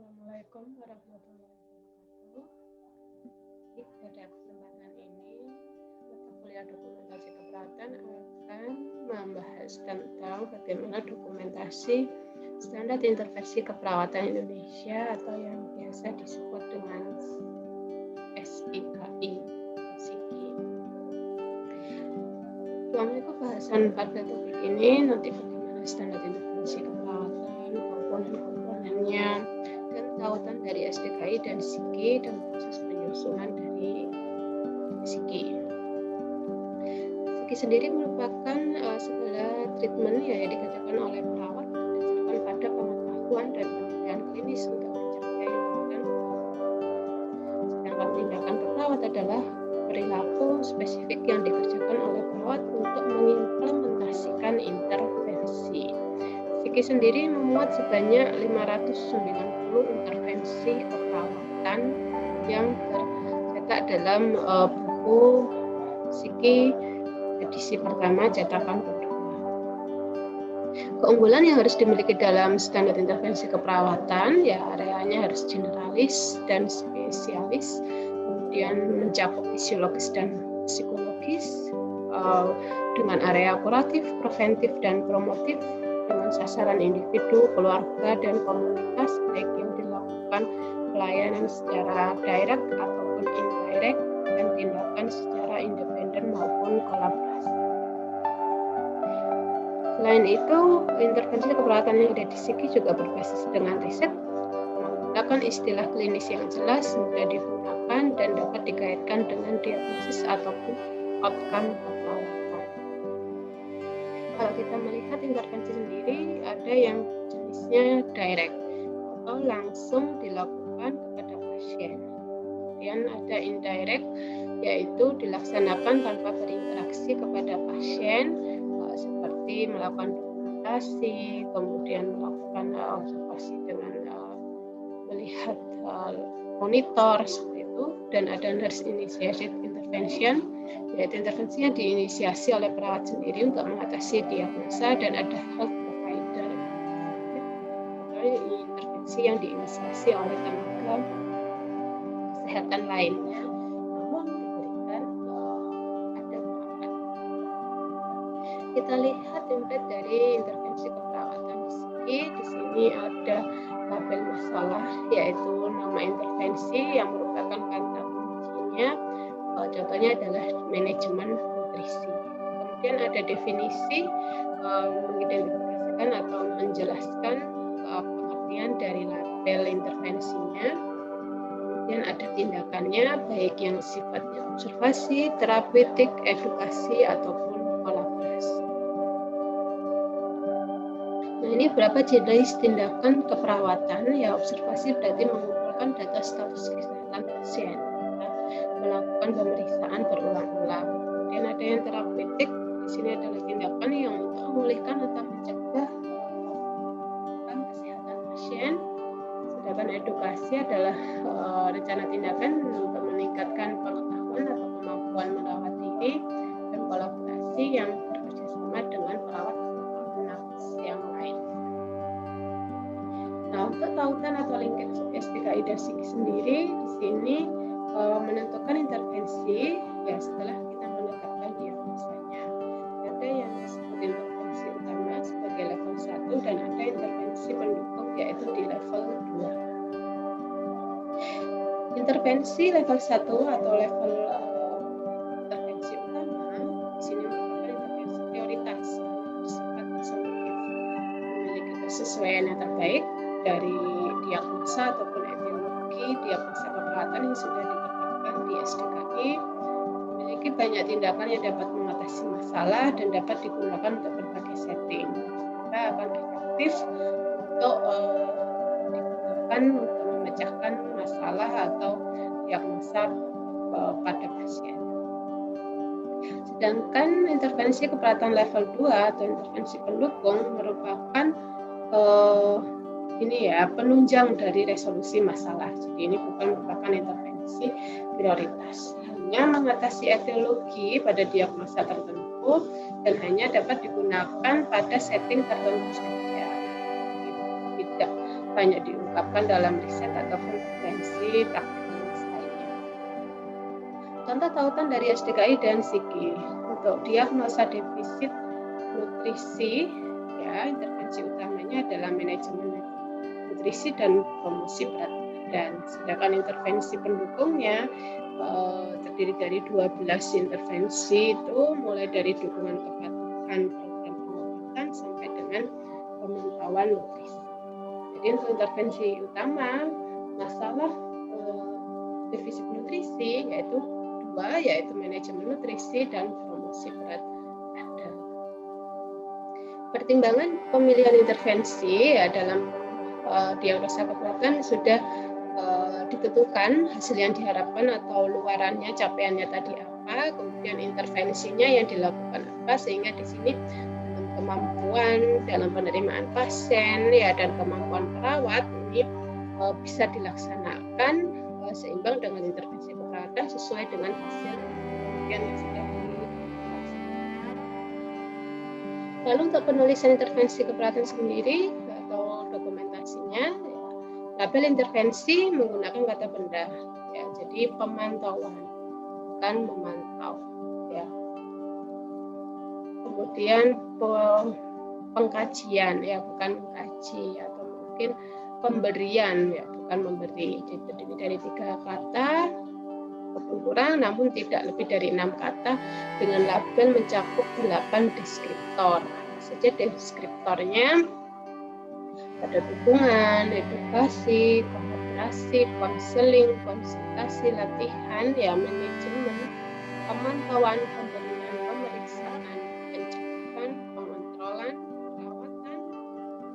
Assalamualaikum warahmatullahi wabarakatuh. Pada kesempatan ini, mata kuliah dokumentasi keperawatan akan membahas tentang bagaimana dokumentasi standar intervensi keperawatan Indonesia atau yang biasa disebut dengan SIKI. Tuangnya pembahasan pada topik ini nanti bagaimana standar intervensi keperawatan, komponen-komponennya, dan tautan dari SDKI dan SIKI dan proses penyusunan dari SIKI. SIKI sendiri merupakan segala treatment yang dikerjakan oleh perawat berdasarkan pada pengetahuan dan penelitian klinis untuk mencapai tindakan. Sedangkan tindakan perawat adalah perilaku spesifik yang dikerjakan oleh perawat untuk mengimplementasikan intervensi. SIKI sendiri memuat sebanyak 590 intervensi keperawatan yang tercetak dalam buku SIKI edisi pertama cetakan kedua. Keunggulan yang harus dimiliki dalam standar intervensi keperawatan, ya areanya harus generalis dan spesialis, kemudian mencakup fisiologis dan psikologis, dengan area kuratif, preventif, dan promotif, dengan sasaran individu, keluarga, dan komunitas, baik yang dilakukan pelayanan secara direct ataupun indirect, dan tindakan secara independen maupun kolaborasi. Selain itu, intervensi keperawatan yang ada di SIKI juga berbasis dengan riset, menggunakan istilah klinis yang jelas, mudah digunakan, dan dapat dikaitkan dengan diagnosis ataupun outcome keperawatan. Kalau kita melihat intervensi sendiri, ada yang jenisnya direct atau langsung dilakukan kepada pasien. Kemudian ada indirect, yaitu dilaksanakan tanpa berinteraksi kepada pasien, seperti melakukan dokumentasi, kemudian melakukan observasi dengan melihat monitor seperti itu, dan ada nurse initiated intervention, yaitu intervensinya diinisiasi oleh perawat sendiri untuk mengatasi diagnosa, dan ada health provider atau intervensi yang diinisiasi oleh tenaga kesehatan lainnya, namun diberikan ada perawat. Kita lihat template dari intervensi keperawatan di sini. Di sini ada label masalah, yaitu nama intervensi yang merupakan kata kuncinya. Contohnya adalah manajemen nutrisi. Kemudian ada definisi, mengidentifikasikan atau menjelaskan pengertian dari label intervensinya. Kemudian ada tindakannya, baik yang sifatnya observasi, terapeutik, edukasi, ataupun kolaborasi. Nah, ini beberapa jenis tindakan keperawatan. Ya, observasi berarti mengumpulkan data status kesehatan pasien, melakukan pemeriksaan berulang-ulang. Kemudian ada yang terapeutik, di sini adalah tindakan yang untuk memulihkan atau mencegah kesehatan pasien. Sedangkan edukasi adalah rencana tindakan untuk meningkatkan pengetahuan atau kemampuan merawat diri, dan kolaborasi yang bekerjasama dengan perawat atau nakes yang lain. Nah, untuk tautan atau linkage SDKI dan SIKI sendiri, di sini menentukan intervensi, ya setelah kita menetapkan diagnosanya. Ada yang disebut intervensi utama sebagai level 1 dan ada intervensi pendukung, yaitu di level 2. Intervensi level 1 atau level intervensi utama di sini merupakan intervensi prioritas bersifat resolutif, memiliki kesesuaian yang terbaik dari diagnosa ataupun etiologi diagnosa keperawatan yang sudah ditetapkan di SDKI, memiliki banyak tindakan yang dapat mengatasi masalah dan dapat digunakan untuk berbagai setting. Maka akan efektif untuk digunakan untuk memecahkan masalah atau diagnosa pada pasien. Sedangkan intervensi keperawatan level 2 atau intervensi pendukung merupakan penunjang dari resolusi masalah. Jadi ini bukan merupakan intervensi prioritas, hanya mengatasi etiologi pada diagnosa tertentu dan hanya dapat digunakan pada setting tertentu saja. Tidak banyak diungkapkan dalam riset atau konferensi praktik klinis lainnya. Contoh tautan dari SDKI dan SIGI untuk diagnosa defisit nutrisi, ya, intervensi utamanya adalah manajemen nutrisi dan promosi berat badan. Sedangkan intervensi pendukungnya terdiri dari 12 intervensi itu, mulai dari dukungan kepatuhan program pengobatan sampai dengan pemantauan nutrisi. Jadi untuk intervensi utama masalah defisit nutrisi yaitu dua, yaitu manajemen nutrisi dan promosi berat badan. Pertimbangan pemilihan intervensi ya dalam diagnosa keberadaan sudah ditentukan hasil yang diharapkan atau luarannya, capaiannya tadi apa, kemudian intervensinya yang dilakukan apa, sehingga di sini kemampuan dalam penerimaan pasien ya dan kemampuan perawat ini bisa dilaksanakan seimbang dengan intervensi keperawatan sesuai dengan hasil yang sudah dilaksanakan. Lalu untuk penulisan intervensi keperawatan sendiri atau dokumentasinya, label intervensi menggunakan kata benda, ya, jadi pemantauan, bukan memantau, ya. Kemudian pengkajian, ya, bukan mengkaji, atau mungkin pemberian, ya, bukan memberi. Jadi terdiri dari 3 kata, ataupun kurang, namun tidak lebih dari 6 kata dengan label mencakup 8 deskriptor. Saja deskriptornya ada dukungan, edukasi, kolaborasi, konseling, konsultasi, latihan, ya, manajemen, pemantauan, pemberian, pemeriksaan, pencegahan, pengontrolan, perawatan,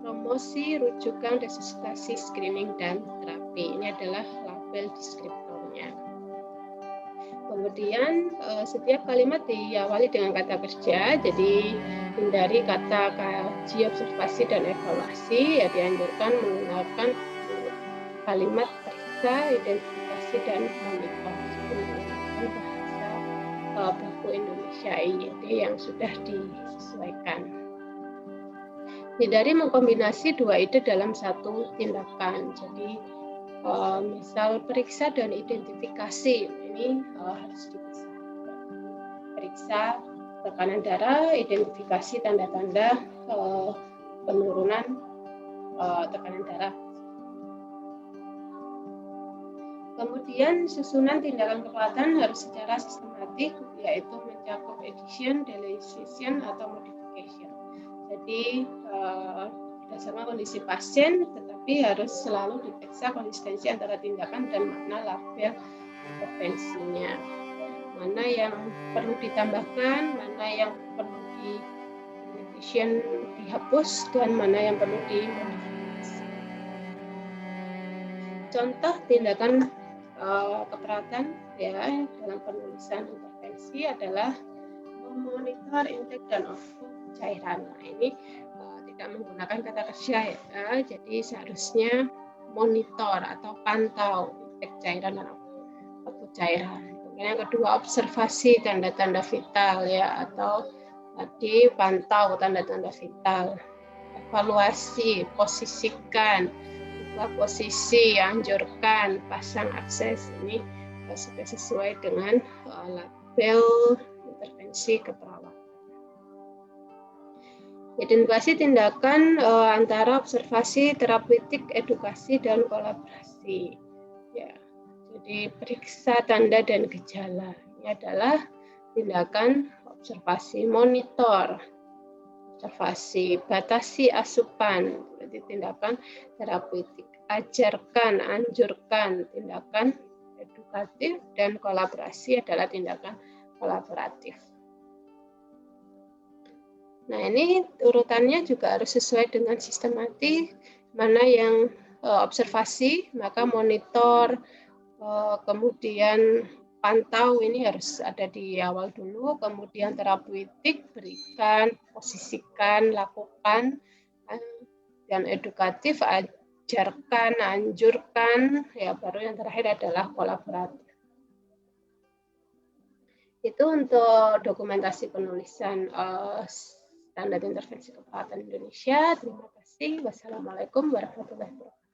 promosi, rujukan, resusitasi, screening, dan terapi. Ini adalah label deskriptornya. Kemudian setiap kalimat diawali dengan kata kerja, jadi hindari kata kaji, observasi, dan evaluasi, ya, dianjurkan menggunakan kalimat periksa, identifikasi, dan monitor menggunakan bahasa baku Indonesia IYD yang sudah disesuaikan. Hindari mengkombinasi 2 ide dalam satu tindakan, jadi misal periksa dan identifikasi ini harus dipisah. Periksa tekanan darah, identifikasi tanda-tanda penurunan tekanan darah. Kemudian susunan tindakan keperawatan harus secara sistematik, yaitu mencakup addition, deletion, atau modification. Jadi berdasarkan kondisi pasien, tetapi harus selalu diperiksa konsistensi antara tindakan dan makna label intervensinya. Mana yang perlu ditambahkan, mana yang perlu dihapus, dan mana yang perlu dimodifikasi. Contoh tindakan keperawatan, ya, dalam penulisan intervensi adalah memonitor intake dan output cairan. Nah, ini tidak menggunakan kata kerja, ya, jadi seharusnya monitor atau pantau intake cairan dan output cairan. Kemudian yang kedua, observasi tanda-tanda vital, ya, atau tadi pantau tanda-tanda vital. Evaluasi, posisikan, ubah posisi, anjurkan, pasang akses. Ini sudah sesuai dengan label intervensi keperawatan. Identifikasi tindakan antara observasi, terapeutik, edukasi, dan kolaborasi. Ya, jadi periksa tanda dan gejala. Ini adalah tindakan observasi, monitor, observasi, batasi asupan, berarti tindakan terapeutik, ajarkan, anjurkan, tindakan edukatif, dan kolaborasi adalah tindakan kolaboratif. Nah, ini urutannya juga harus sesuai dengan sistematik, mana yang observasi, maka monitor, kemudian pantau ini harus ada di awal dulu, kemudian terapeutik, berikan, posisikan, lakukan, dan edukatif, ajarkan, anjurkan, ya, baru yang terakhir adalah kolaboratif. Itu untuk dokumentasi penulisan standar intervensi keperawatan Indonesia. Terima kasih. Wassalamualaikum warahmatullahi wabarakatuh.